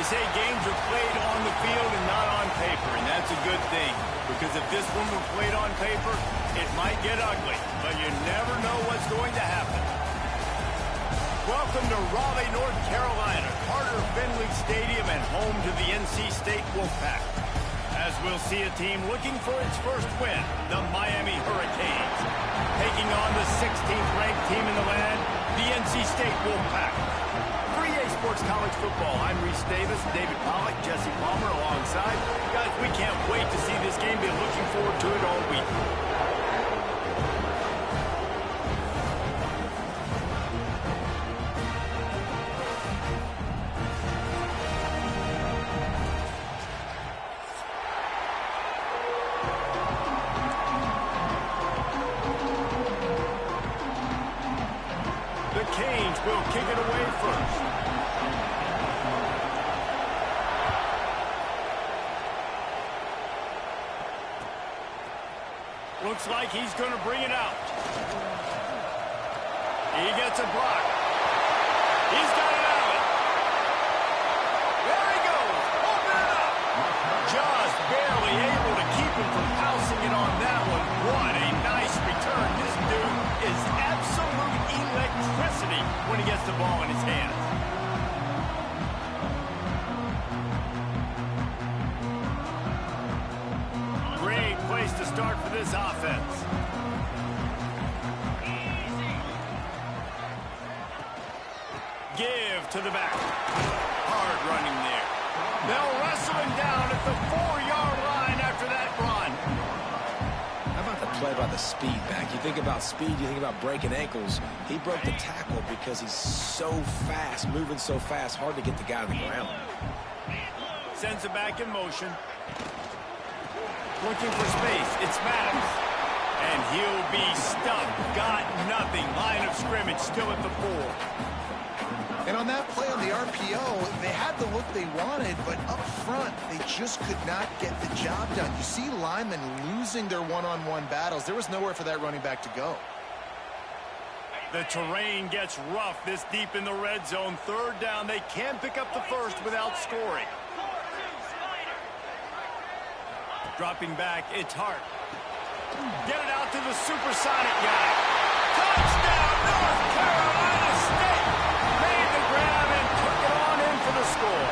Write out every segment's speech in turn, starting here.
They say games are played on the field and not on paper, and that's a good thing. Because if this one were played on paper, it might get ugly. But you never know what's going to happen. Welcome to Raleigh, North Carolina, Carter Finley Stadium, and home to the NC State Wolfpack. As we'll see a team looking for its first win, the Miami Hurricanes. Taking on the 16th ranked team in the land, the NC State Wolfpack. For EA Sports College Football, I'm Reese Davis, David Pollack, Jesse Palmer alongside. Guys, we can't wait to see this game. Been looking forward to it all week. The Canes will kick it away first. Looks like he's going to bring it out. He gets a block. He's got it out. There he goes. Open it up. Just barely able to keep him from pouncing it on that one. What a nice return. This dude is absolute electricity when he gets the ball in his hands. Great place to start for this offense. Give to the back. Hard running there. They'll wrestle him down at the 4-yard line after that run. How about the play by the speed back? You think about speed, you think about breaking ankles. He broke the tackle because he's so fast, moving so fast, hard to get the guy on the ground. Sends it back in motion. Looking for space. It's Maddox. And he'll be stuffed. Got nothing. Line of scrimmage still at the 4. And on that play on the RPO, they had the look they wanted, but up front, they just could not get the job done. You see linemen losing their one-on-one battles. There was nowhere for that running back to go. The terrain gets rough this deep in the red zone. Third down. They can pick up the first without scoring. Dropping back, it's Hart. Get it out to the supersonic guy. Touchdown, North Carolina State! Made the grab and took it on in for the score.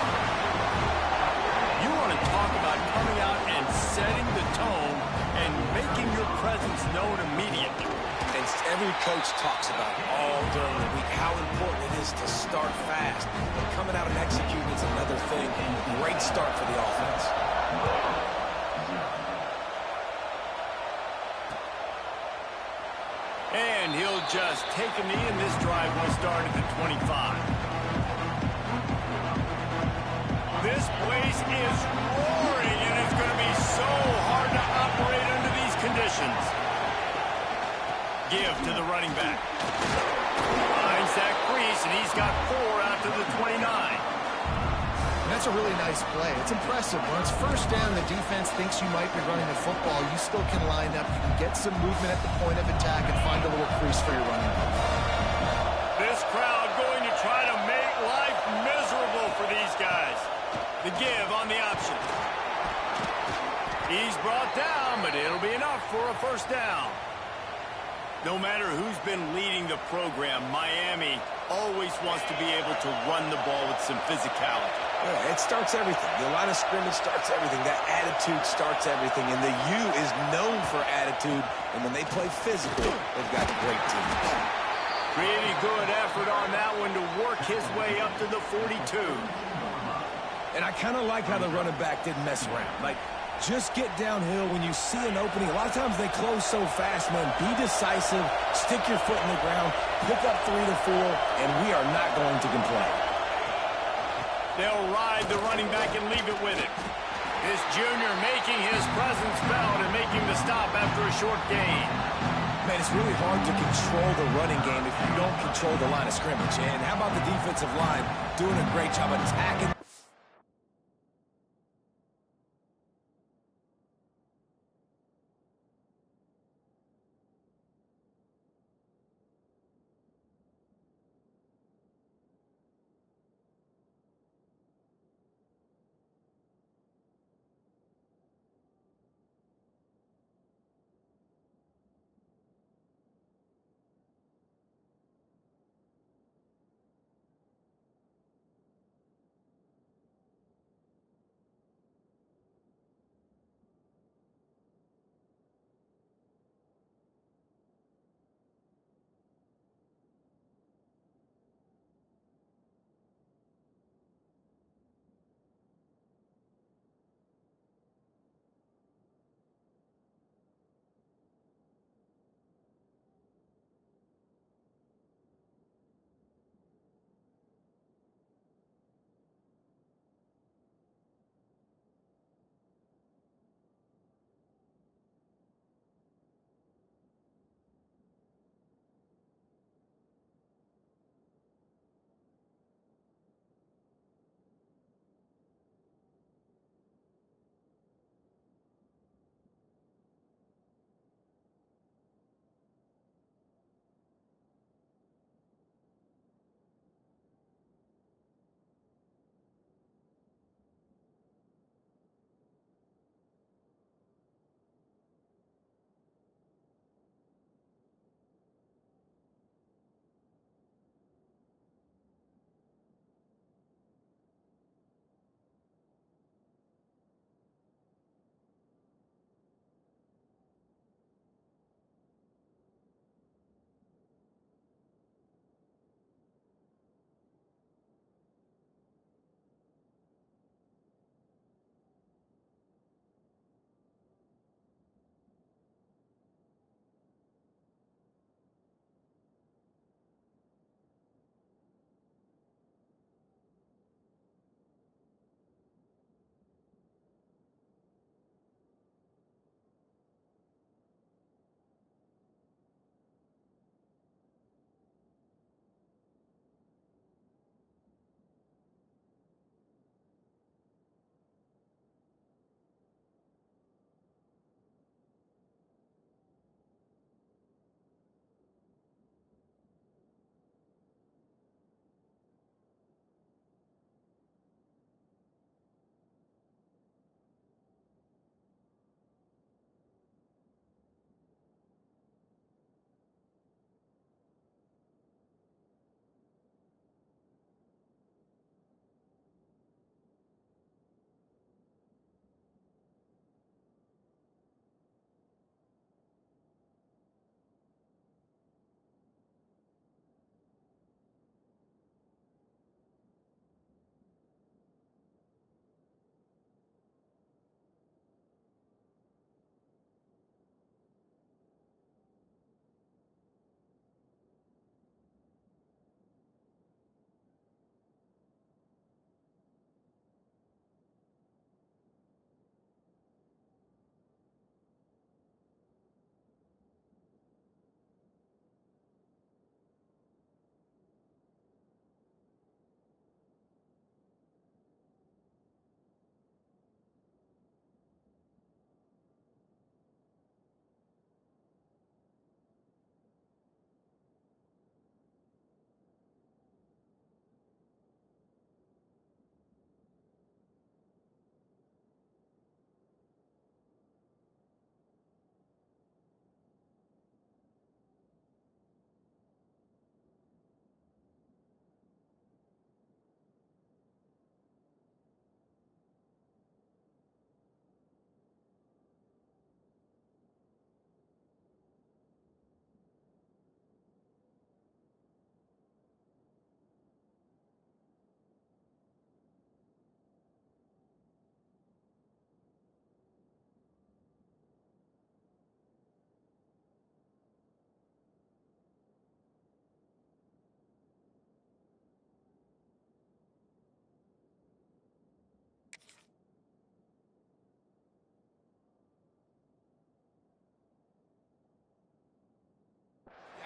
You want to talk about coming out and setting the tone and making your presence known immediately. And every coach talks about it all during the week, how important it is to start fast. But coming out and executing is another thing. Great start for the offense. And he'll just take a knee, and this drive will start at the 25. This place is roaring, and it's going to be so hard to operate under these conditions. Give to the running back. Finds that crease, and he's got 4 out to the 29. That's a really nice play. It's impressive. When it's first down, the defense thinks you might be running the football. You still can line up. You can get some movement at the point of attack and find a little crease for your running back. This crowd going to try to make life miserable for these guys. The give on the option. He's brought down, but it'll be enough for a first down. No matter who's been leading the program, Miami always wants to be able to run the ball with some physicality. Yeah, it starts everything. The line of scrimmage starts everything. That attitude starts everything. And the U is known for attitude. And when they play physical, they've got great teams. Pretty good effort on that one to work his way up to the 42. And I kind of like how the running back didn't mess around. Like, just get downhill when you see an opening. A lot of times they close so fast, man. Be decisive, stick your foot in the ground, pick up 3 to 4, and we are not going to complain. They'll ride the running back and leave it with him. This junior making his presence felt and making the stop after a short gain. Man, it's really hard to control the running game if you don't control the line of scrimmage. And how about the defensive line doing a great job attacking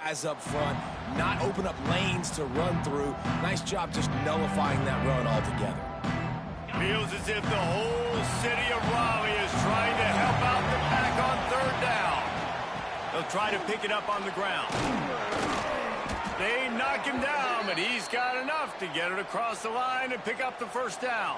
guys up front, not open up lanes to run through. Nice job just nullifying that run altogether. Feels as if the whole city of Raleigh is trying to help out the pack on third down. They'll try to pick it up on the ground. They knock him down, but he's got enough to get it across the line and pick up the first down.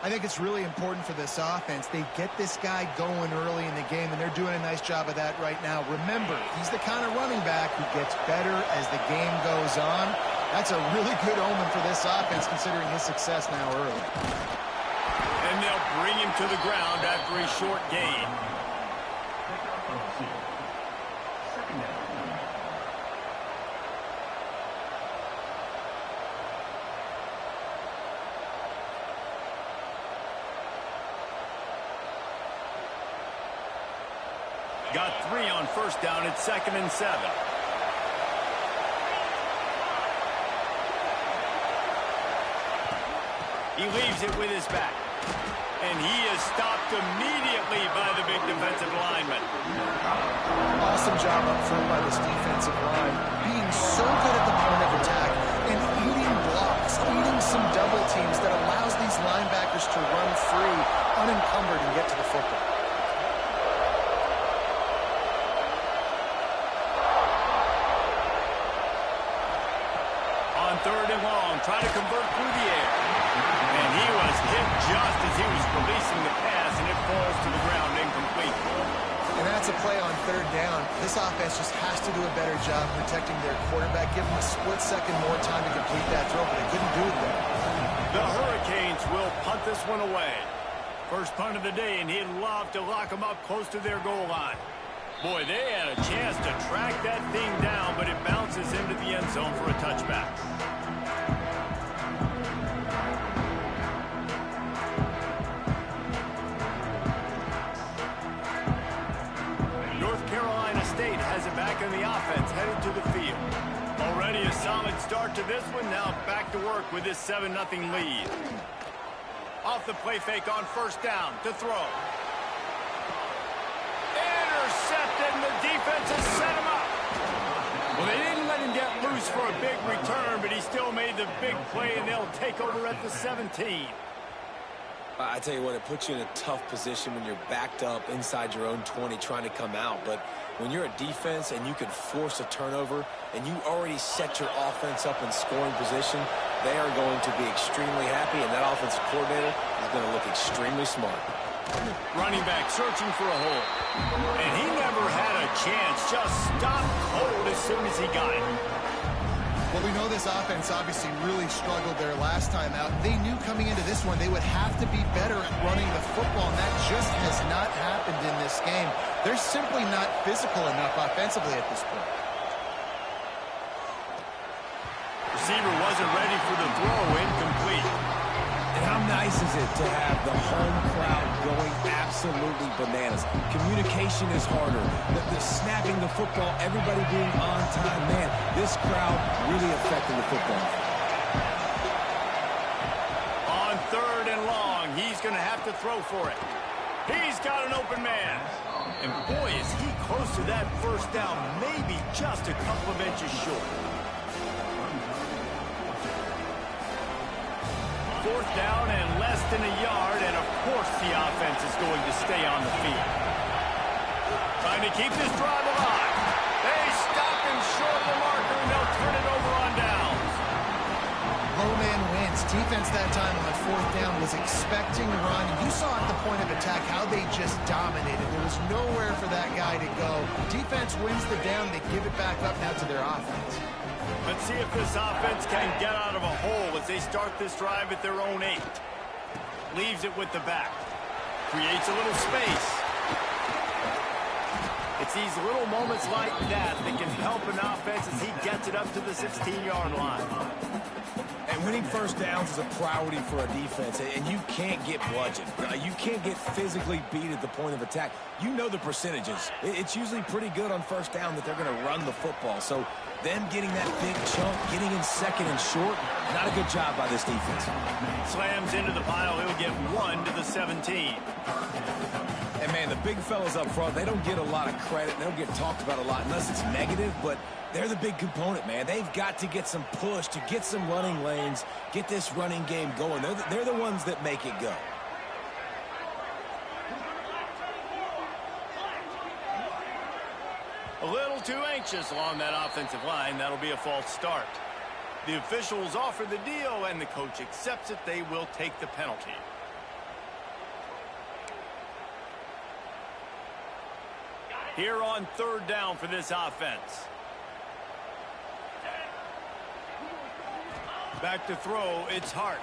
I think it's really important for this offense. They get this guy going early in the game, and they're doing a nice job of that right now. Remember, he's the kind of running back who gets better as the game goes on. That's a really good omen for this offense, considering his success now early. And they'll bring him to the ground after a short gain. Got 3 on first down at 2nd and 7. He leaves it with his back. And he is stopped immediately by the big defensive lineman. Awesome job up front by this defensive line. Being so good at the point of attack and eating blocks, eating some double teams that allows these linebackers to run free, unencumbered, and get to the football. Third and long, try to convert through the air. And he was hit just as he was releasing the pass, and it falls to the ground incomplete. And that's a play on third down. This offense just has to do a better job protecting their quarterback. Give him a split second more time to complete that throw, but they couldn't do it there. The Hurricanes will punt this one away. First punt of the day, and he'd love to lock them up close to their goal line. Boy, they had a chance to track that thing down, but it bounces into the end zone for a touchback. North Carolina State has it back in the offense, headed to the field. Already a solid start to this one, now back to work with this 7-0 lead. Off the play fake on first down to throw. Intercepted, and the defense has set him up. Well, they didn't let him get loose for a big return, but he still made the big play, and they'll take over at the 17. I tell you what, it puts you in a tough position when you're backed up inside your own 20 trying to come out. But when you're a defense and you can force a turnover and you already set your offense up in scoring position, they are going to be extremely happy, and that offensive coordinator is going to look extremely smart. Running back searching for a hole. And he never had a chance. Just stopped cold as soon as he got it. Well, we know this offense obviously really struggled there last time out. They knew coming into this one they would have to be better at running the football, and that just has not happened in this game. They're simply not physical enough offensively at this point. Receiver wasn't ready for the throw, incomplete. And how nice is it to have the home crowd going absolutely bananas? Communication is harder. The snapping the football, everybody being on time. Man, this crowd really affecting the football. On third and long, he's going to have to throw for it. He's got an open man. And boy, is he close to that first down, maybe just a couple of inches short. Fourth down and less than a yard, and of course the offense is going to stay on the field. Trying to keep this drive alive. They stop him short of the marker, and they'll turn it over on downs. Low man wins. Defense that time on fourth down was expecting a run. You saw at the point of attack how they just dominated. There was nowhere for that guy to go. Defense wins the down. They give it back up now to their offense. Let's see if this offense can get out of a hole as they start this drive at their own 8. Leaves it with the back. Creates a little space. It's these little moments like that that can help an offense as he gets it up to the 16-yard line. And winning first downs is a priority for a defense, and you can't get bludgeoned. You can't get physically beat at the point of attack. You know the percentages. It's usually pretty good on first down that they're going to run the football. So them getting that big chunk, getting in second and short, not a good job by this defense. Slams into the pile. He'll get 1 to the 17. And Man, the big fellas up front, they don't get a lot of credit. They don't get talked about a lot unless it's negative, but they're the big component, man. They've got to get some push, to get some running lanes, get this running game going. They're the ones that make it go. A little too anxious along that offensive line. That'll be a false start. The officials offer the deal, and the coach accepts it. They will take the penalty. Here on third down for this offense. Back to throw, it's Hart.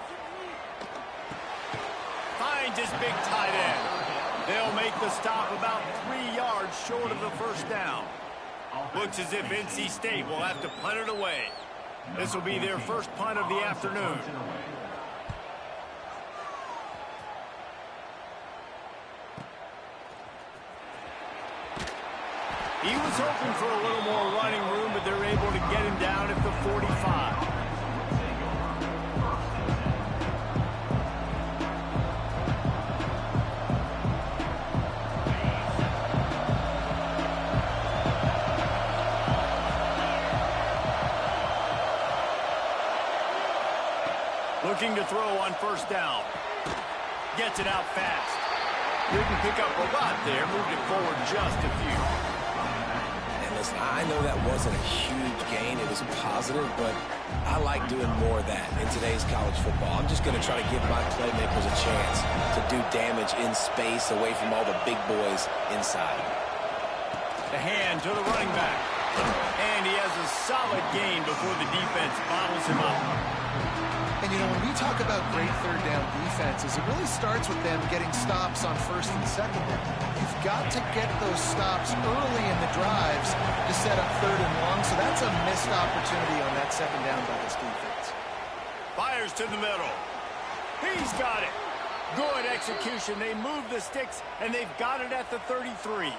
Finds his big tight end. They'll make the stop about 3 yards short of the first down. Looks as if NC State will have to punt it away. This will be their first punt of the afternoon. He was hoping for a little more running room, but they're able to get him down at the 45. Looking to throw on first down. Gets it out fast. Didn't pick up a lot there. Moved it forward just a few. Listen, I know that wasn't a huge gain. It was positive, but I like doing more of that in today's college football. I'm just going to try to give my playmakers a chance to do damage in space away from all the big boys inside. The hand to the running back. And he has a solid gain before the defense bottles him up. And, you know, when we talk about great third down defenses, it really starts with them getting stops on first and second down. You've got to get those stops early in the drives to set up third and long, so that's a missed opportunity on that second down by this defense. Fires to the middle. He's got it. Good execution. They move the sticks, and they've got it at the 33.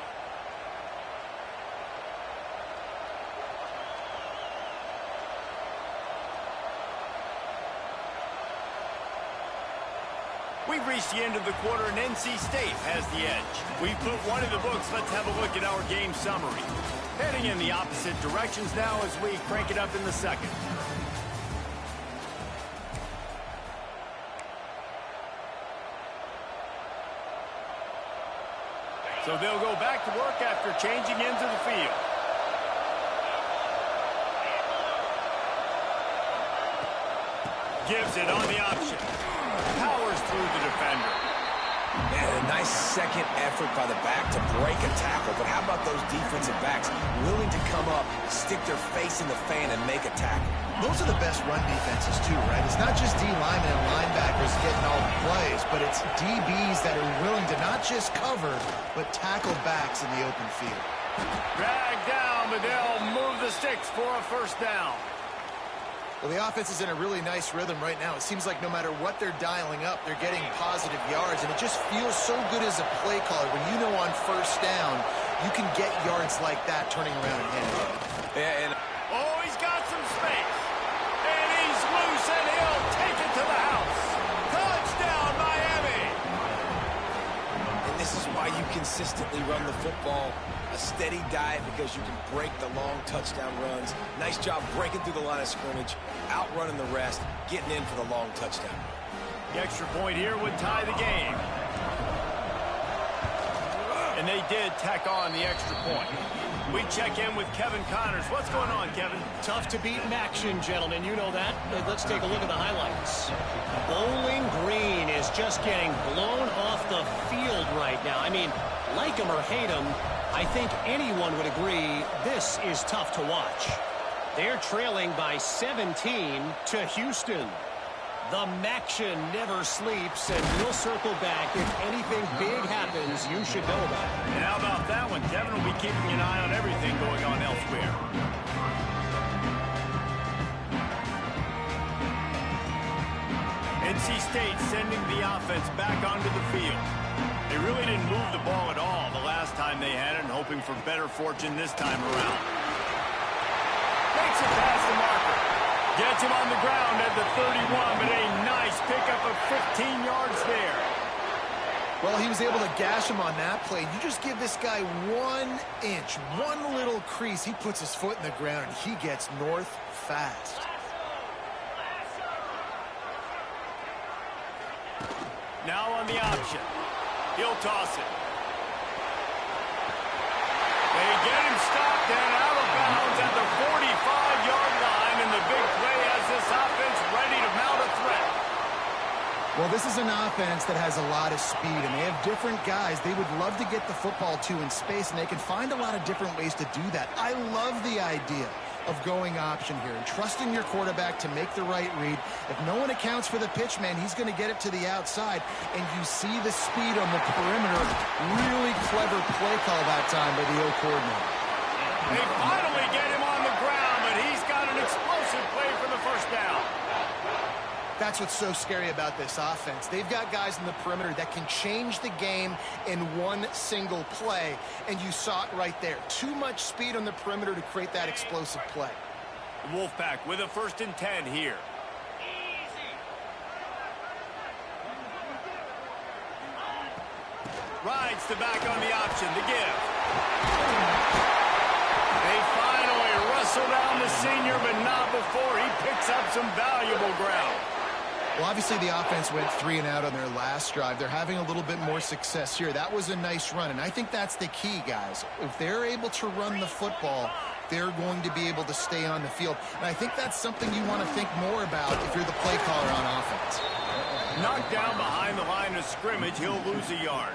We've reached the end of the quarter, and NC State has the edge. We've put one in the books. Let's have a look at our game summary. Heading in the opposite directions now as we crank it up in the second. So they'll go back to work after changing into the field. Gives it on the option. Powers through the defender. And a nice second effort by the back to break a tackle. But how about those defensive backs willing to come up, stick their face in the fan, and make a tackle? Those are the best run defenses, too, right? It's not just D linemen and linebackers getting all the plays, but it's DBs that are willing to not just cover, but tackle backs in the open field. Dragged down, but they'll move the sticks for a first down. Well, the offense is in a really nice rhythm right now. It seems like no matter what they're dialing up, they're getting positive yards, and it just feels so good as a play caller when you know on first down you can get yards like that turning around and handing it. And oh, he's got some space. And he's loose, and he'll take it to the house. Touchdown, Miami. And this is why you consistently run the football. A steady diet because you can break the long touchdown runs. Nice job breaking through the line of scrimmage, outrunning the rest, getting in for the long touchdown. The extra point here would tie the game. And they did tack on the extra point. We check in with Kevin Connors. What's going on, Kevin? Tough to beat in action, gentlemen. You know that. Let's take a look at the highlights. Bowling Green is just getting blown off the field right now. I mean, like him or hate him, I think anyone would agree this is tough to watch. They're trailing by 17 to Houston. The Maction never sleeps, and we'll circle back. If anything big happens, you should know about it. And how about that one? Kevin will be keeping an eye on everything going on elsewhere. NC State sending the offense back onto the field. They really didn't move the ball at all the last time they had it, and hoping for better fortune this time around. Makes it past the marker. Gets him on the ground at the 31, but a nice pickup of 15 yards there. Well, he was able to gash him on that play. You just give this guy 1 inch, one little crease. He puts his foot in the ground, and he gets north fast. Now on the option. He'll toss it. They get him stopped and out of bounds at the 45-yard line, and the big play has this offense ready to mount a threat. Well, this is an offense that has a lot of speed, and they have different guys they would love to get the football to in space, and they can find a lot of different ways to do that. I love the idea of going option here and trusting your quarterback to make the right read. If no one accounts for the pitch, man, he's going to get it to the outside, and you see the speed on the perimeter. Really clever play call that time by the O coordinator. They finally get him on the ground, but he's got an explosive play for the first down. That's what's so scary about this offense. They've got guys in the perimeter that can change the game in one single play, and you saw it right there. Too much speed on the perimeter to create that explosive play. The Wolfpack with a 1st and 10 here. Rides to back on the option, the give. They finally wrestle down the senior, but not before he picks up some valuable ground. Well, obviously the offense went 3 and out on their last drive. They're having a little bit more success here. That was a nice run, and I think that's the key, guys. If they're able to run the football, they're going to be able to stay on the field. And I think that's something you want to think more about if you're the play caller on offense. Knocked down behind the line of scrimmage, he'll lose a yard.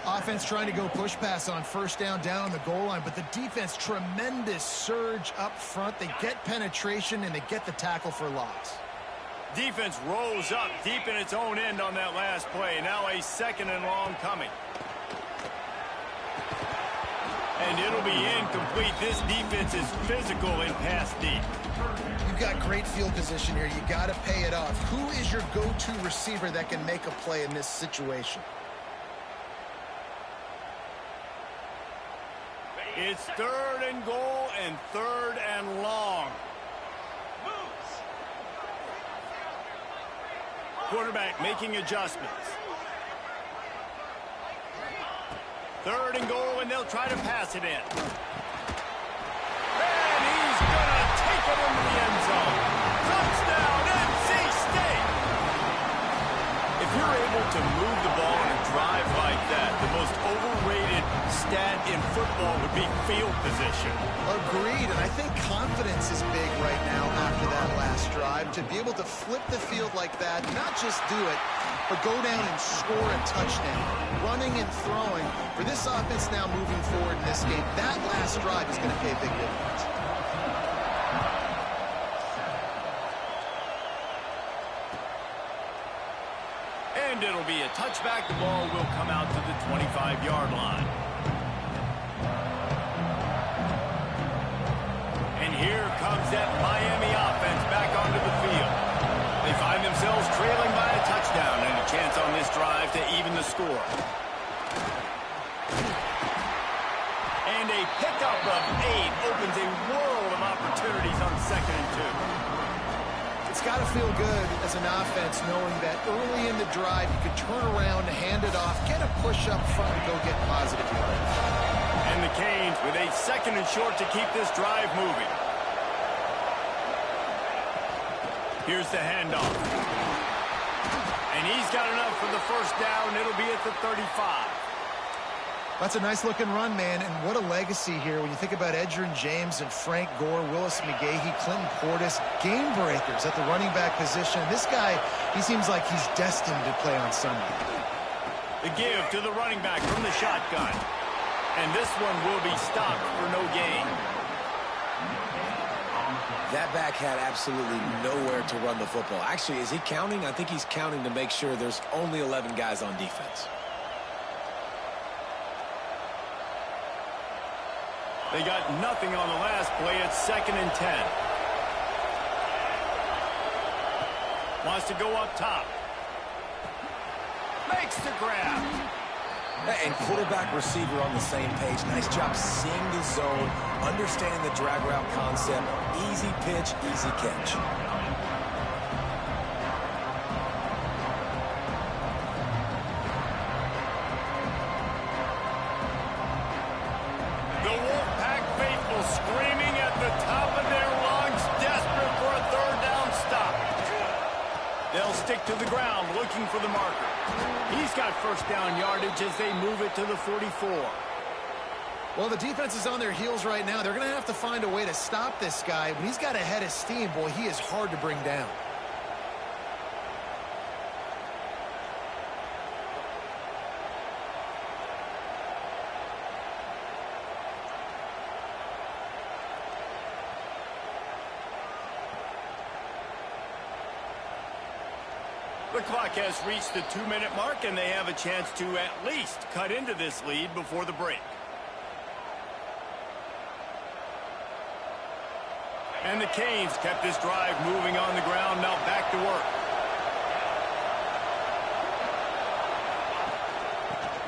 Offense trying to go push pass on 1st down on the goal line, but the defense, tremendous surge up front. They get penetration, and they get the tackle for loss. Defense rolls up deep in its own end on that last play. Now a 2nd and long coming. And it'll be incomplete. This defense is physical and pass deep. You've got great field position here. You got to pay it off. Who is your go-to receiver that can make a play in this situation? It's 3rd and goal and 3rd and long. Quarterback making adjustments. 3rd and goal, and they'll try to pass it in. And he's going to take it into the end zone. Touchdown, NC State! If you're able to move the ball in a drive like that, the most overrated stat in football would be field position. Agreed, and I think confidence is big right now after that last drive. To be able to flip the field like that, not just do it, but go down and score a touchdown. Running and throwing. For this offense now moving forward in this game, that last drive is going to pay a big difference. And it'll be a touchback. The ball will come out to the 25-yard line. And here comes that Miami offense back onto the field. They find themselves trailing by a touchdown and a chance on this drive to even the score. And a pickup of 8 opens a world of opportunities on 2nd and 2. It's got to feel good as an offense knowing that early in the drive you could turn around, hand it off, get a push up front, and go get positive yards. And the Canes with a 2nd and short to keep this drive moving. Here's the handoff. And he's got enough for the 1st down. It'll be at the 35. That's a nice-looking run, man, and what a legacy here when you think about Edgerrin James and Frank Gore, Willis McGahee, Clinton Portis, game breakers at the running back position. This guy, he seems like he's destined to play on Sunday. The give to the running back from the shotgun. And this one will be stopped for no gain. That back had absolutely nowhere to run the football. Actually, is he counting? I think he's counting to make sure there's only 11 guys on defense. They got nothing on the last play. It's 2nd and 10. Wants to go up top. Makes the grab. And quarterback receiver on the same page. Nice job seeing the zone, understanding the drag route concept. Easy pitch, easy catch. stick to the ground looking for the marker. He's got first down yardage as they move it to the 44. Well, the defense is on their heels right now. They're going to have to find a way to stop this guy. When he's got a head of steam, boy, he is hard to bring down. The clock has reached the 2-minute mark, and they have a chance to at least cut into this lead before the break. And the Canes kept this drive moving on the ground. Now back to work.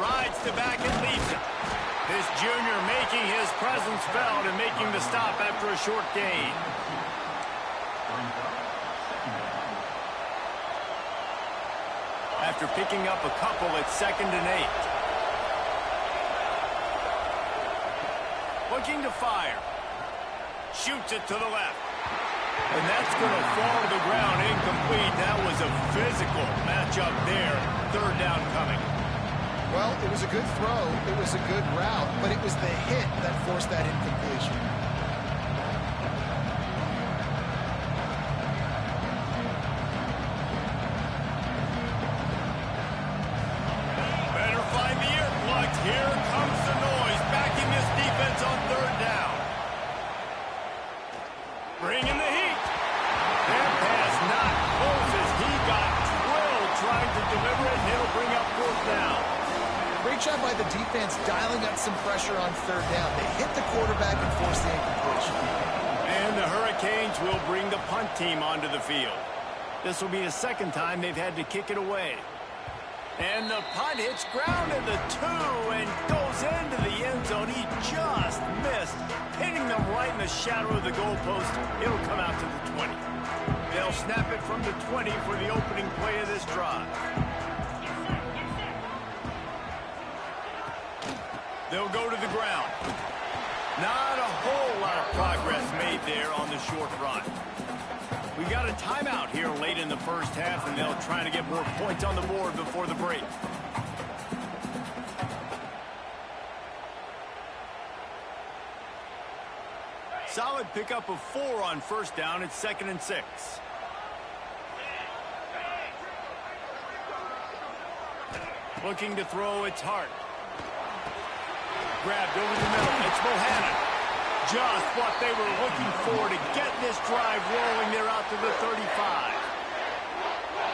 Rides to back and leads it. This junior making his presence felt and making the stop after a short gain. After picking up a couple at 2nd and 8. Looking to fire. Shoots it to the left. And that's going to fall to the ground incomplete. That was a physical matchup there. 3rd down coming. Well, it was a good throw. It was a good route, but it was the hit that forced that incompletion. Better find the earplugs. Here comes the noise. Backing this defense on 3rd down. Bringing the heat. That pass not close as he got drilled trying to deliver it, and it'll bring up 4th down. Great job by the defense dialing up some pressure on 3rd down. They hit the quarterback and forced the incompletion. And the Hurricanes will bring the punt team onto the field. This will be the 2nd time they've had to kick it away. And the punt hits ground in the 2 and goes into the end zone. He just missed, hitting them right in the shadow of the goalpost. It'll come out to the 20. They'll snap it from the 20 for the opening play of this drive. They'll go to the ground. Not a whole lot of progress made there on the short run. We got a timeout here late in the 1st half, and they'll try to get more points on the board before the break. Solid pickup of 4 on 1st down. It's 2nd and 6. Looking to throw, it's Hart. Grabbed over the middle. It's Bohannon. Just what they were looking for to get this drive rolling. They're out to the 35.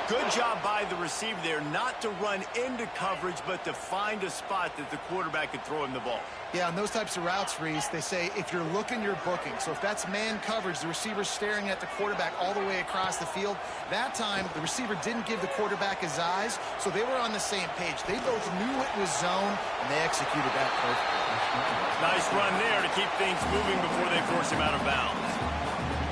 Good job by the receiver there not to run into coverage, but to find a spot that the quarterback could throw him the ball. Yeah, on those types of routes, Reese, they say if you're looking, you're booking. So if that's man coverage, the receiver's staring at the quarterback all the way across the field. That time, the receiver didn't give the quarterback his eyes, so they were on the same page. They both knew it was zone, and they executed that perfectly. Nice run there to keep things moving before they force him out of bounds.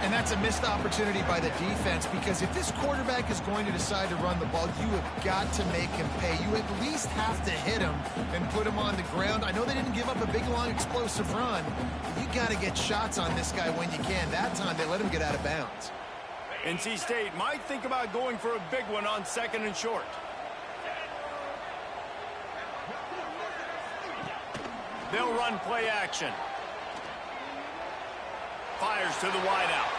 And that's a missed opportunity by the defense, because if this quarterback is going to decide to run the ball, you have got to make him pay. You at least have to hit him and put him on the ground. I know they didn't give up a big, long, explosive run, but you got to get shots on this guy when you can. That time, they let him get out of bounds. NC State might think about going for a big one on 2nd and short. They'll run play action. Fires to the wideout.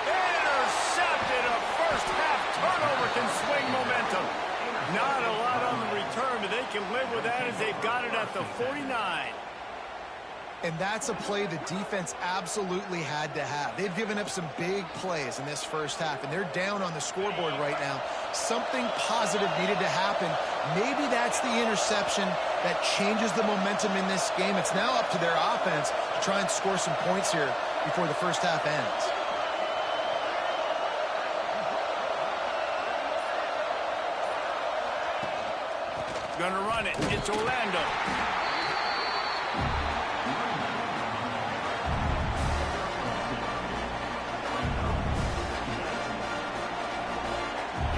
Intercepted. A first half turnover can swing momentum. Not a lot on the return, but they can live with that as they've got it at the 49. And that's a play the defense absolutely had to have. They've given up some big plays in this first half, and they're down on the scoreboard right now. Something positive needed to happen. Maybe that's the interception that changes the momentum in this game. It's now up to their offense to try and score some points here before the first half ends. Gonna run it. It's Orlando.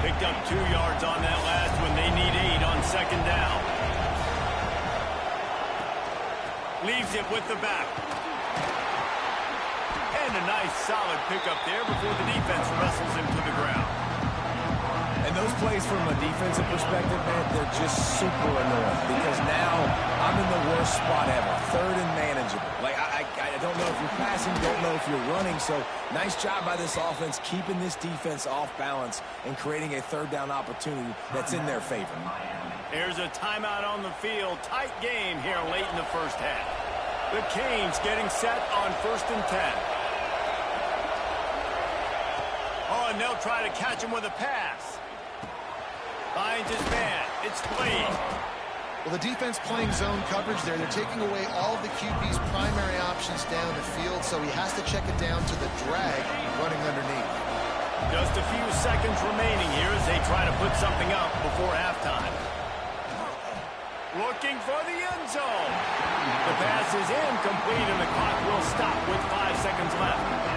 Picked up 2 yards on that last one. They need 8 on 2nd down. Leaves it with the back. And a nice solid pickup there before the defense wrestles him to the ground. And those plays from a defensive perspective, man, they're just super annoying because now I'm in the worst spot ever, third and manageable. Like, I don't know if you're passing, don't know if you're running, so nice job by this offense keeping this defense off balance and creating a third down opportunity that's in their favor. Here's a timeout on the field. Tight game here late in the first half. The Canes getting set on 1st and 10. Oh, and they'll try to catch him with a pass. Finds his man. It's Blade. Well, the defense playing zone coverage there. They're taking away all of the QB's primary options down the field, so he has to check it down to the drag running underneath. Just a few seconds remaining here as they try to put something up before halftime. Looking for the end zone. The pass is incomplete, and the clock will stop with 5 seconds left.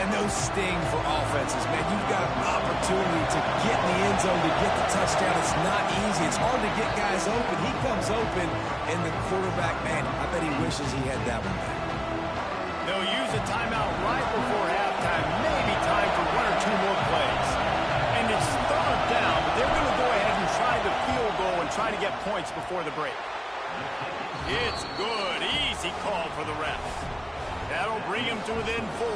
And those sting for offenses, man. You've got an opportunity to get in the end zone, to get the touchdown. It's not easy. It's hard to get guys open. He comes open, and the quarterback, man, I bet he wishes he had that one back. They'll use a timeout right before halftime. Maybe time for 1 or 2 more plays. And it's third down, but they're going to go ahead and try the field goal and try to get points before the break. It's good. Easy call for the refs. That'll bring him to within 4.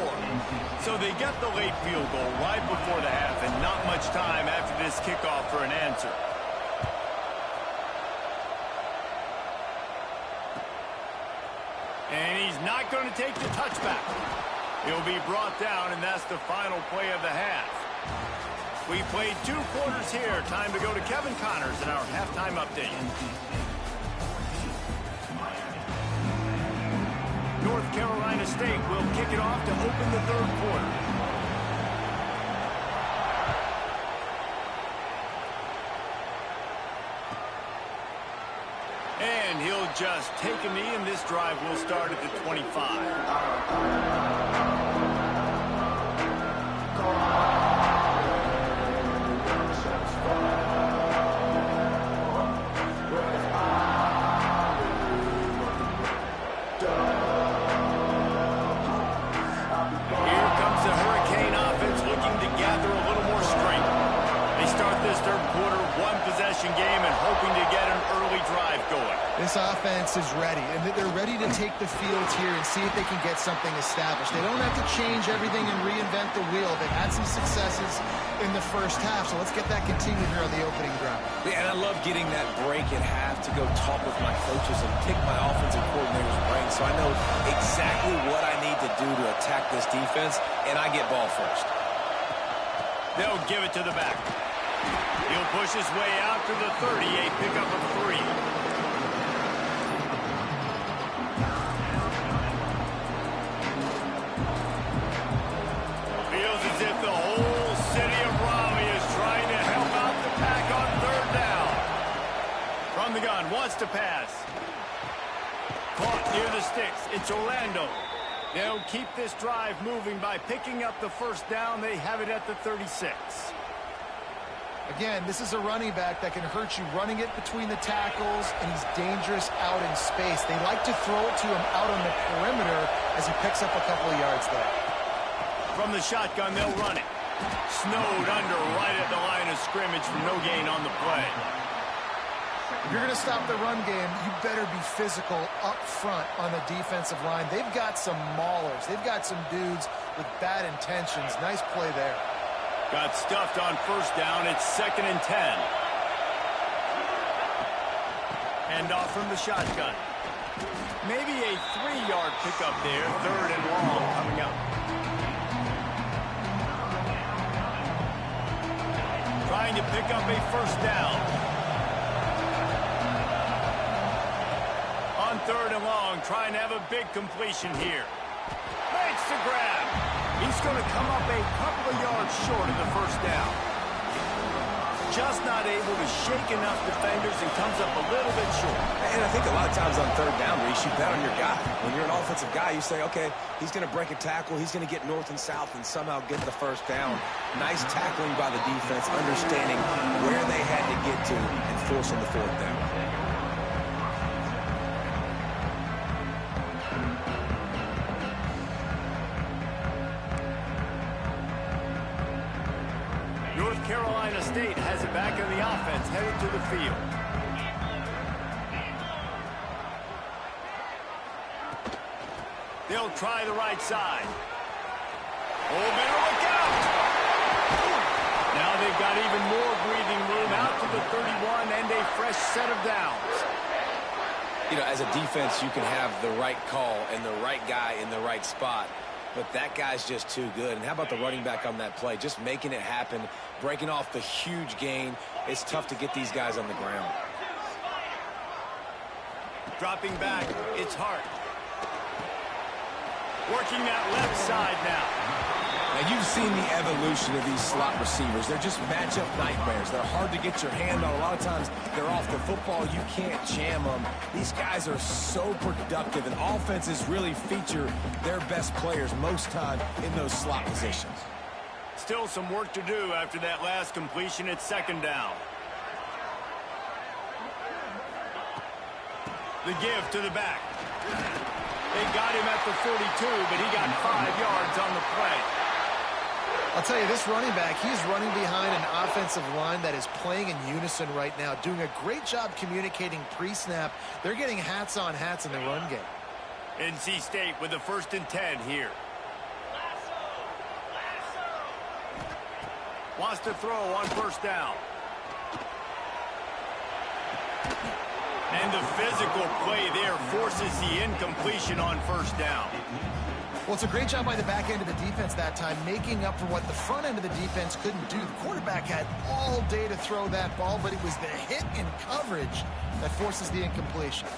So they get the late field goal right before the half and not much time after this kickoff for an answer. And he's not going to take the touchback. He'll be brought down, and that's the final play of the half. We played 2 quarters here. Time to go to Kevin Connors in our halftime update. North Carolina State will kick it off to open the third quarter. And he'll just take a knee, and this drive will start at the 25. Game and hoping to get an early drive going. This offense is ready, and they're ready to take the field here and see if they can get something established. They don't have to change everything and reinvent the wheel. They've had some successes in the first half, so let's get that continued here on the opening drive. Yeah, and I love getting that break at half to go talk with my coaches and pick my offensive coordinator's brain so I know exactly what I need to do to attack this defense, and I get ball first. They'll give it to the back. He'll push his way out to the 38, pick up a 3. Feels as if the whole city of Raleigh is trying to help out the pack on third down. From the gun, wants to pass. Caught near the sticks. It's Orlando. They'll keep this drive moving by picking up the first down. They have it at the 36. Again, this is a running back that can hurt you running it between the tackles, and he's dangerous out in space. They like to throw it to him out on the perimeter as he picks up a couple of yards there. From the shotgun, they'll run it. Snowed under right at the line of scrimmage for no gain on the play. If you're going to stop the run game, you better be physical up front on the defensive line. They've got some maulers. They've got some dudes with bad intentions. Nice play there. Got stuffed on first down. It's 2nd and 10. Hand off from the shotgun. Maybe a 3-yard pickup there. 3rd and long coming up. Trying to pick up a first down. On 3rd and long, trying to have a big completion here. Makes the grab. He's going to come up a couple of yards short of the first down. Just not able to shake enough defenders and comes up a little bit short. And I think a lot of times on third down, Reese, you bet on your guy. When you're an offensive guy, you say, okay, he's going to break a tackle, he's going to get north and south and somehow get the first down. Nice tackling by the defense, understanding where they had to get to and forcing the fourth down. North Carolina State has it back in the offense, headed to the field. They'll try the right side. Oh, better look out! Now they've got even more breathing room out to the 31 and a fresh set of downs. You know, as a defense, you can have the right call and the right guy in the right spot, but that guy's just too good. And how about the running back on that play? Just making it happen, breaking off the huge gain. It's tough to get these guys on the ground. Dropping back, it's Hart. Working that left side now. Now, you've seen the evolution of these slot receivers. They're just matchup nightmares. They're hard to get your hand on. A lot of times, they're off the football. You can't jam them. These guys are so productive, and offenses really feature their best players most time in those slot positions. Still some work to do after that last completion at second down. The give to the back. They got him at the 42, but he got 5 yards on the play. I'll tell you, this running back, he's running behind an offensive line that is playing in unison right now, doing a great job communicating pre-snap. They're getting hats on hats in the run game. NC State with the 1st and 10 here. Wants to throw on 1st down. And the physical play there forces the incompletion on 1st down. Well, it's a great job by the back end of the defense that time, making up for what the front end of the defense couldn't do. The quarterback had all day to throw that ball, but it was the hit in coverage that forces the incompletion.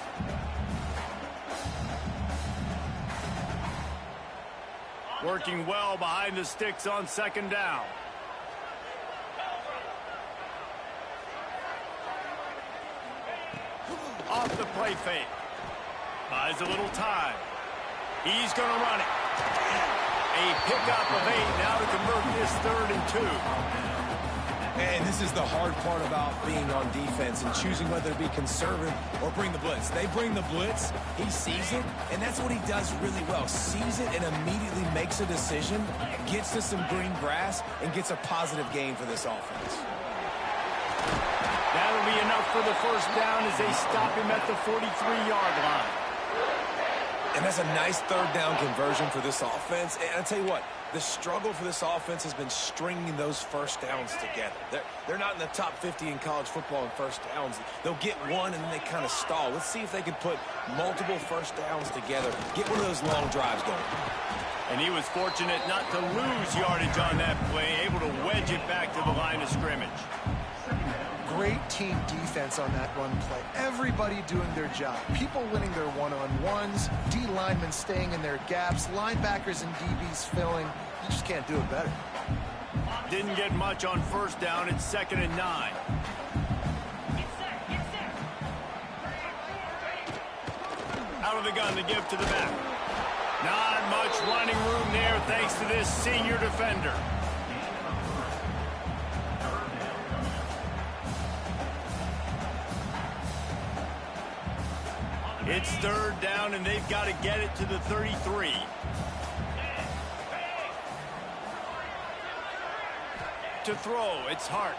Working well behind the sticks on 2nd down. Off the play fake. Buys a little time. He's going to run it. A pickup of 8 now to convert this 3rd and 2. And this is the hard part about being on defense and choosing whether to be conservative or bring the blitz. They bring the blitz, he sees it, and that's what he does really well. Sees it and immediately makes a decision, gets to some green grass, and gets a positive gain for this offense. That'll be enough for the 1st down as they stop him at the 43-yard line. And that's a nice 3rd down conversion for this offense. And I'll tell you what, the struggle for this offense has been stringing those 1st downs together. They're not in the top 50 in college football in 1st downs. They'll get one and then they kind of stall. Let's see if they can put multiple 1st downs together, get one of those long drives going. And he was fortunate not to lose yardage on that play, able to wedge it back to the line of scrimmage. Great team defense on that run play. Everybody doing their job. People winning their one-on-ones, D linemen staying in their gaps, linebackers and DBs filling. You just can't do it better. Didn't get much on 1st down. It's 2nd and 9. Out of the gun to give to the back. Not much running room there thanks to this senior defender. It's 3rd down, and they've got to get it to the 33. To throw, it's Hart.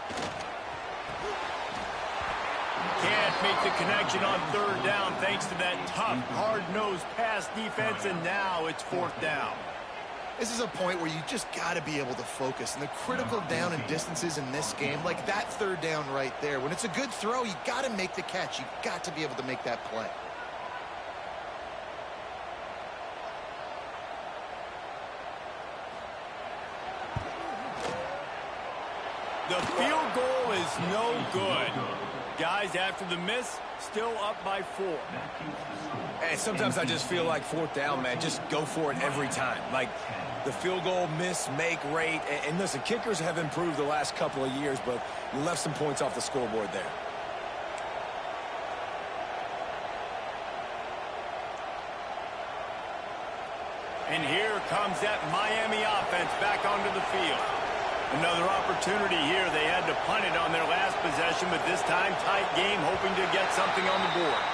Can't make the connection on 3rd down thanks to that tough, hard-nosed pass defense, and now it's 4th down. This is a point where you just got to be able to focus. And the critical down and distances in this game, like that 3rd down right there, when it's a good throw, you got to make the catch. You got to be able to make that play. The field goal is no good. Guys, after the miss, still up by 4. And sometimes I just feel like 4th down, man, just go for it every time. Like the field goal miss, make rate. And listen, kickers have improved the last couple of years, but you left some points off the scoreboard there. And here comes that Miami offense back onto the field. Another opportunity here. They had to punt it on their last possession, but this time tight game, hoping to get something on the board.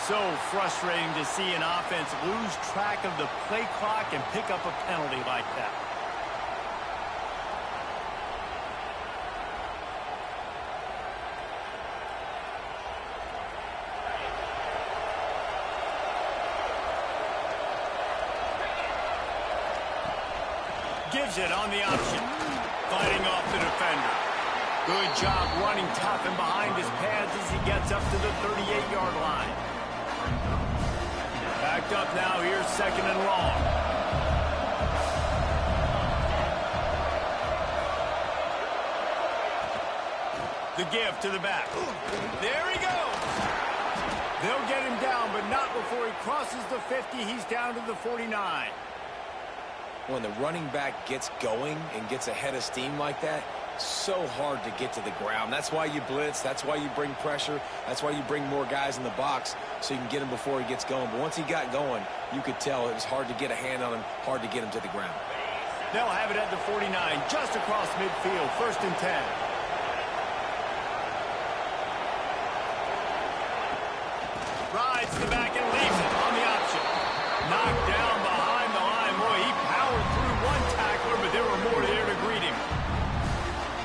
So frustrating to see an offense lose track of the play clock and pick up a penalty like that. Gives it on the option. Fighting off the defender. Good job running tough and behind his pads as he gets up to the 38-yard line. Backed up now. Here's second and long. The give to the back. There he goes. They'll get him down, but not before he crosses the 50. He's down to the 49. When the running back gets going and gets ahead of steam like that, so hard to get to the ground. That's why you blitz. That's why you bring pressure. That's why you bring more guys in the box so you can get him before he gets going. But once he got going, you could tell it was hard to get a hand on him, hard to get him to the ground. They'll have it at the 49, just across midfield, 1st and 10. Rides the back and leaves it on the option. Knocked down behind the line. Boy, he powered through one tackler, but there were more there to greet him.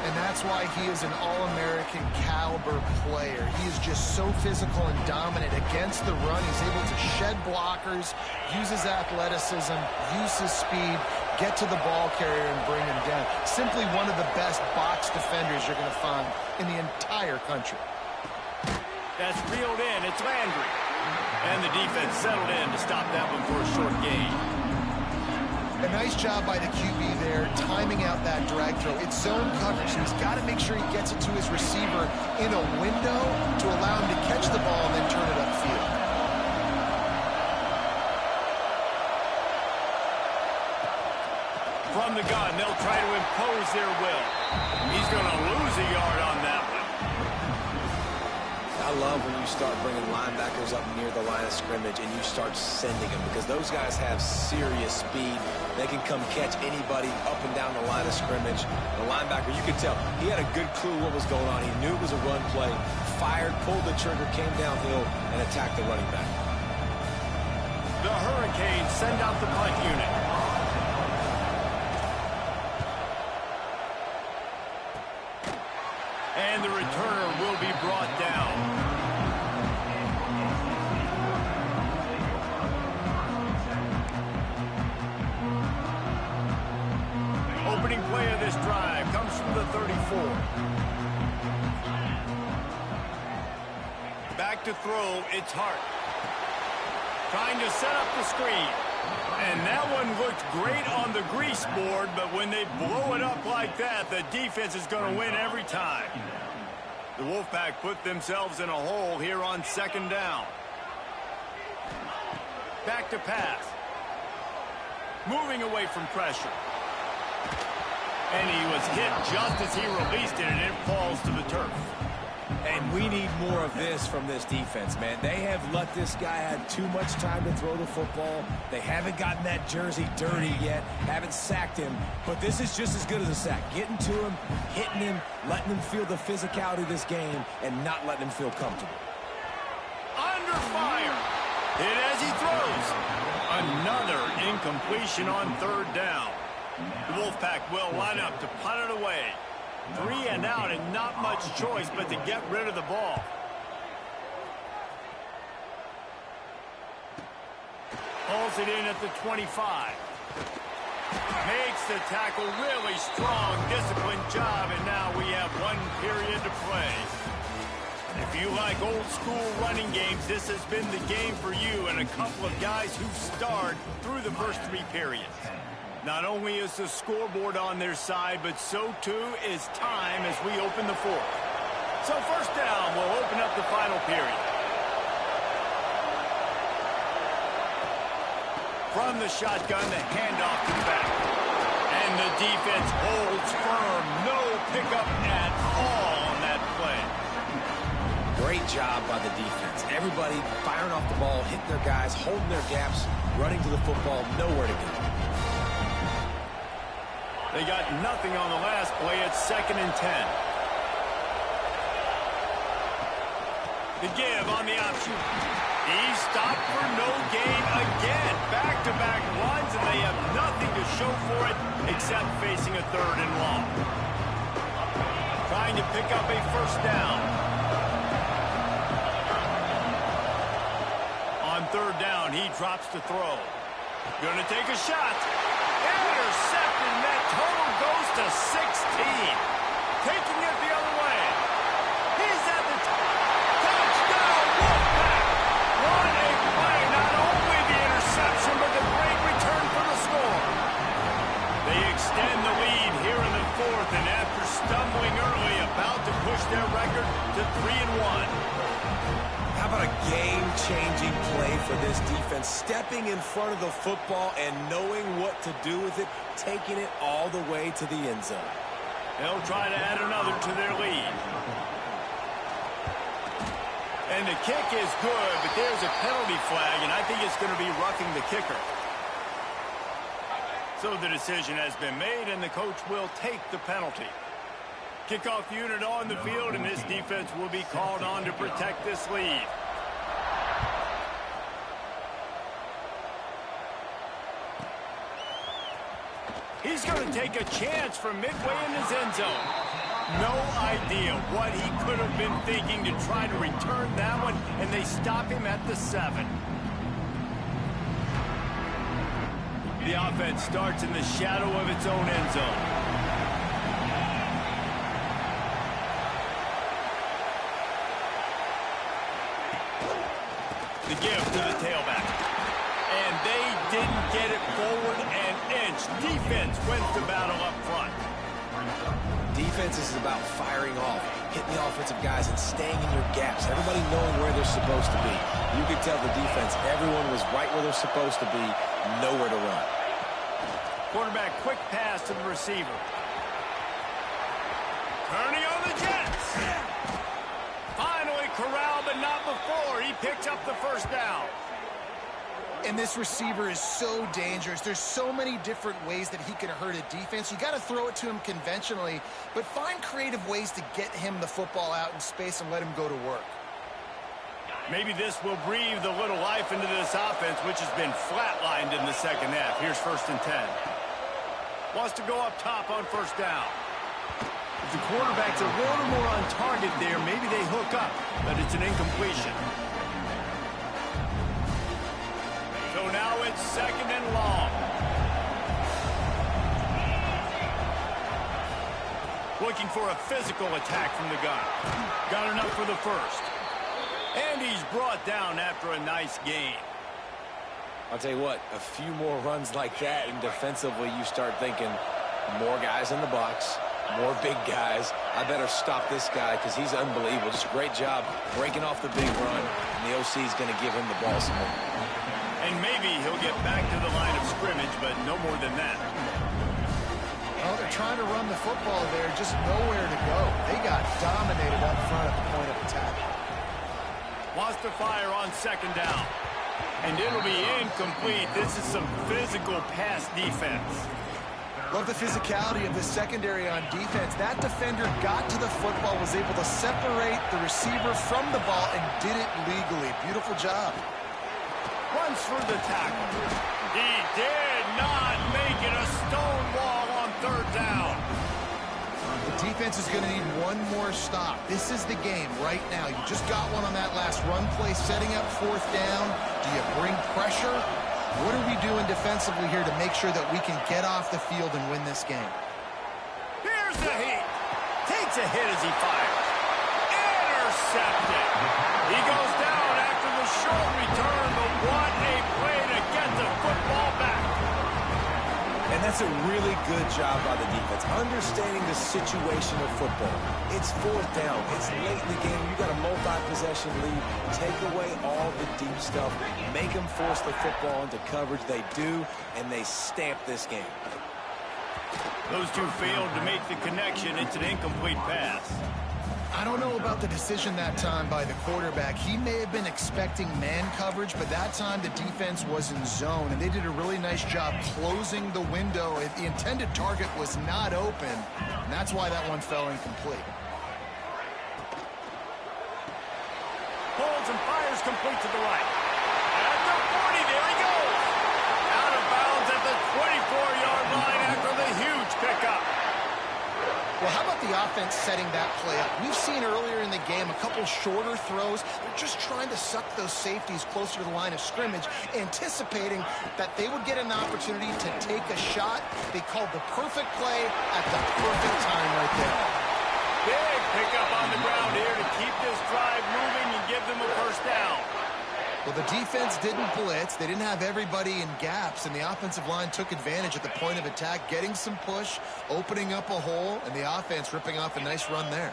And that's why he is an All-American caliber player. He is just so physical and dominant against the run. He's able to shed blockers, use his athleticism, use his speed, get to the ball carrier and bring him down. Simply one of the best box defenders you're going to find in the entire country. That's reeled in. It's Landry. And the defense settled in to stop that one for a short gain. A nice job by the QB there, timing out that drag throw. It's zone coverage, so he's got to make sure he gets it to his receiver in a window to allow him to catch the ball and then turn it upfield. From the gun, they'll try to impose their will. He's going to lose a yard on that one. I love when you start bringing linebackers up near the line of scrimmage and you start sending them because those guys have serious speed. They can come catch anybody up and down the line of scrimmage. The linebacker, you could tell, he had a good clue what was going on. He knew it was a run play, fired, pulled the trigger, came downhill, and attacked the running back. The Hurricanes send out the punt unit. And the returner will be brought down. Opening play of this drive comes from the 34. Back to throw, it's Hart. Trying to set up the screen. And that one looked great on the grease board, but when they blow it up like that, the defense is going to win every time. The Wolfpack put themselves in a hole here on 2nd down. Back to pass. Moving away from pressure. And he was hit just as he released it, and it falls to the turf. And we need more of this from this defense, man. They have let this guy have too much time to throw the football. They haven't gotten that jersey dirty yet, haven't sacked him. But this is just as good as a sack. Getting to him, hitting him, letting him feel the physicality of this game, and not letting him feel comfortable. Under fire. Hit as he throws. Another incompletion on 3rd down. The Wolfpack will line up to punt it away. 3 and out and not much choice but to get rid of the ball. Pulls it in at the 25. Makes the tackle really strong, disciplined job, and now we have 1 period to play. If you like old school running games, this has been the game for you and a couple of guys who starred through the first 3 periods. Not only is the scoreboard on their side, but so too is time as we open the 4th. So 1st down will open up the final period. From the shotgun, the handoff to the back. And the defense holds firm. No pickup at all on that play. Great job by the defense. Everybody firing off the ball, hitting their guys, holding their gaps, running to the football, nowhere to go. They got nothing on the last play. It's 2nd and 10. The give on the option. He's stopped for no gain again. Back-to-back runs, and they have nothing to show for it except facing a 3rd and long. Trying to pick up a 1st down. On 3rd down, he drops to throw. Gonna take a shot. Intercepted, and that total goes to 16. Taking it the other way. He's at the touchdown, Wolfpack. What a play. Not only the interception, but the great return for the score. They extend the lead here in the fourth, and after stumbling early, about to push their record to 3-1. How about a game-changing play for this defense? Stepping in front of the football and knowing what to do with it, taking it all the way to the end zone. They'll try to add another to their lead. And the kick is good, but there's a penalty flag, and I think it's going to be roughing the kicker. So the decision has been made, and the coach will take the penalty. Kickoff unit on the field, and this defense will be called on to protect this lead. He's going to take a chance from midway in his end zone. No idea what he could have been thinking to try to return that one, and they stop him at the 7. The offense starts in the shadow of its own end zone. The give to the tailback. And they didn't get it forward an inch. Defense wins the battle up front. Defense is about firing off, hitting the offensive guys and staying in your gaps. Everybody knowing where they're supposed to be. You could tell the defense, everyone was right where they're supposed to be, nowhere to run. Quarterback quick pass to the receiver. Turning on the Jets. Finally corralled, but not before. He picks up the first down. And this receiver is so dangerous. There's so many different ways that he can hurt a defense. You got to throw it to him conventionally, but find creative ways to get him the football out in space and let him go to work. Maybe this will breathe a little life into this offense, which has been flatlined in the second half. Here's 1st and 10. Wants to go up top on first down. If the quarterback's a little more on target there, maybe they hook up, but it's an incompletion. So now it's 2nd and long. Looking for a physical attack from the gun. Got enough for the first. And he's brought down after a nice gain. I'll tell you what, a few more runs like that, and defensively you start thinking more guys in the box, more big guys. I better stop this guy because he's unbelievable. Just a great job breaking off the big run, and the OC is going to give him the ball some more. And maybe he'll get back to the line of scrimmage, but no more than that. Well, they're trying to run the football there, just nowhere to go. They got dominated up front at the point of attack. Wants to fire on 2nd down. And it'll be incomplete. This is some physical pass defense. Love the physicality of the secondary on defense. That defender got to the football, was able to separate the receiver from the ball, and did it legally. Beautiful job. Runs through the tackle. He did not make it. A stone wall on 3rd down. The defense is going to need one more stop. This is the game right now. You just got one on that last run play, setting up 4th down. Do you bring pressure? What are we doing defensively here to make sure that we can get off the field and win this game? Here's the heat. Takes a hit as he fires. Intercepted. He goes down after the short return, but what a play to get the football back. And that's a really good job by the defense, understanding the situation of football. It's 4th down. It's late in the game. You got a multi-possession lead. Take away all the deep stuff. Make them force the football into coverage. They do, and they stamp this game. Those two failed to make the connection. It's an incomplete pass. I don't know about the decision that time by the quarterback. He may have been expecting man coverage, but that time the defense was in zone, and they did a really nice job closing the window. The intended target was not open, and that's why that one fell incomplete. Holds and fires complete to the right. At the 40, there he goes. Out of bounds at the 24-yard line after the huge pickup. Well, how about the offense setting that play up? We've seen earlier in the game a couple shorter throws. They're just trying to suck those safeties closer to the line of scrimmage, anticipating that they would get an opportunity to take a shot. They called the perfect play at the perfect time right there. Big pickup on the ground here to keep this drive moving and give them a first down. Well, the defense didn't blitz. They didn't have everybody in gaps, and the offensive line took advantage at the point of attack, getting some push, opening up a hole, and the offense ripping off a nice run there.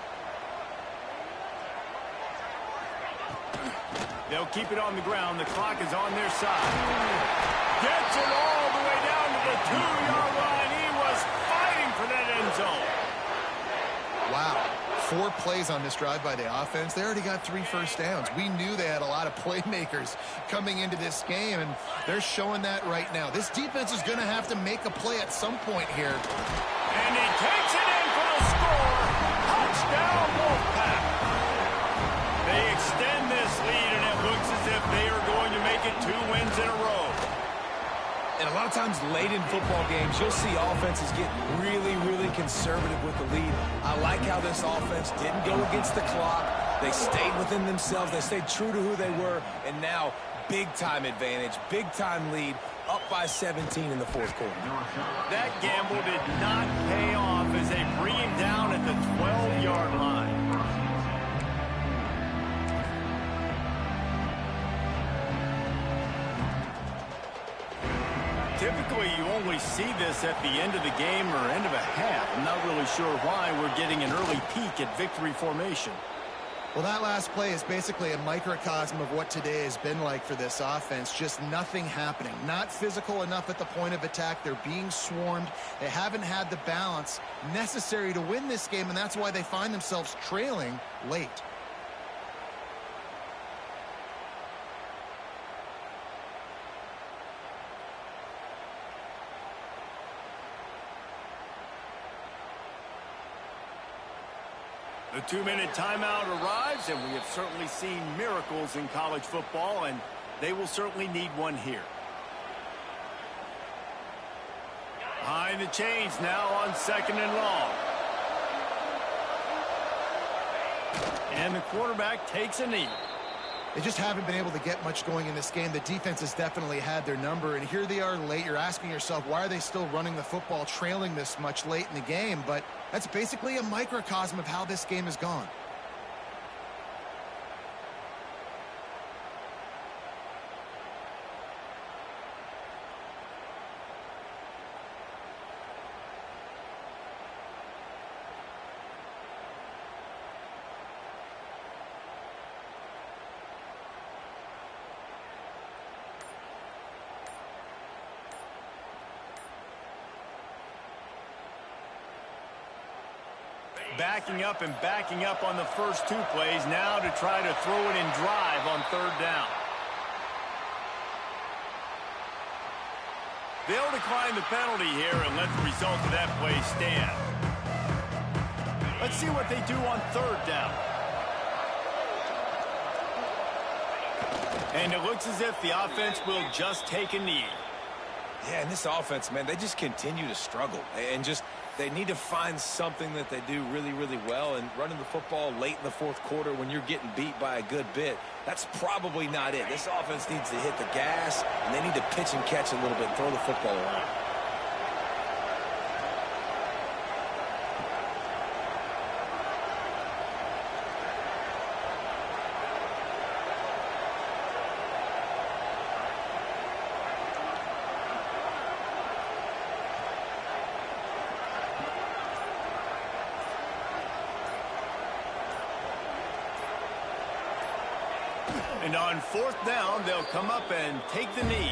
They'll keep it on the ground. The clock is on their side. Gets it all the way down to the 2-yard line. He was fighting for that end zone. Wow. 4 plays on this drive by the offense. They already got 3 first downs. We knew they had a lot of playmakers coming into this game, and they're showing that right now. This defense is going to have to make a play at some point here. And he takes it in for the score. Touchdown, Wolfpack. They extend this lead, and it looks as if they are going to make it 2 wins in a row. And a lot of times late in football games, you'll see offenses get really, really conservative with the lead. I like how this offense didn't go against the clock. They stayed within themselves. They stayed true to who they were. And now, big-time advantage, big-time lead, up by 17 in the fourth quarter. That gamble did not pay off as they bring him down at the 12-yard line. Typically, you only see this at the end of the game or end of a half. I'm not really sure why we're getting an early peek at victory formation. Well, that last play is basically a microcosm of what today has been like for this offense. Just nothing happening. Not physical enough at the point of attack. They're being swarmed. They haven't had the balance necessary to win this game, and that's why they find themselves trailing late. The 2-minute timeout arrives, and we have certainly seen miracles in college football, and they will certainly need one here. Behind the chains now on 2nd and long. And the quarterback takes a knee. They just haven't been able to get much going in this game. The defense has definitely had their number, and here they are late. You're asking yourself, why are they still running the football, trailing this much late in the game? But that's basically a microcosm of how this game has gone. Backing up on the first 2 plays now to try to throw it in drive on 3rd down. They'll decline the penalty here and let the result of that play stand. Let's see what they do on 3rd down. And it looks as if the offense will just take a knee. Yeah, and this offense, man, they just continue to struggle. And they need to find something that they do really, really well. And running the football late in the fourth quarter when you're getting beat by a good bit, that's probably not it. This offense needs to hit the gas, and they need to pitch and catch a little bit and throw the football around. And on 4th down, they'll come up and take the knee.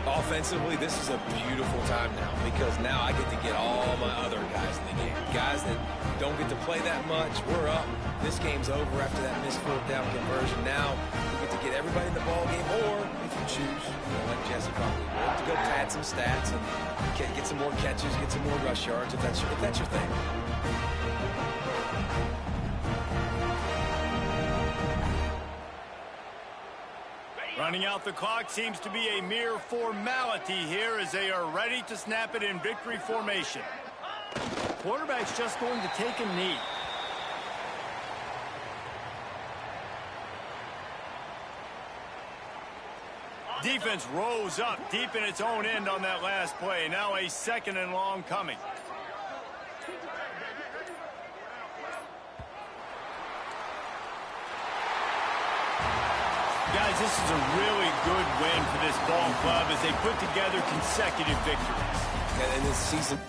Offensively, this is a beautiful time now because now I get to get all my other guys in the game. Guys that don't get to play that much. We're up. This game's over after that missed 4th down conversion. Now we get to get everybody in the ball game, or if you choose, like Jesse probably would, to go pad some stats and get some more catches, get some more rush yards if that's your thing. Running out the clock seems to be a mere formality here as they are ready to snap it in victory formation. quarterback's just going to take a knee. Defense rose up deep in its own end on that last play. Now a 2nd and long coming. Guys, this is a really good win for this ball club as they put together consecutive victories. And this season...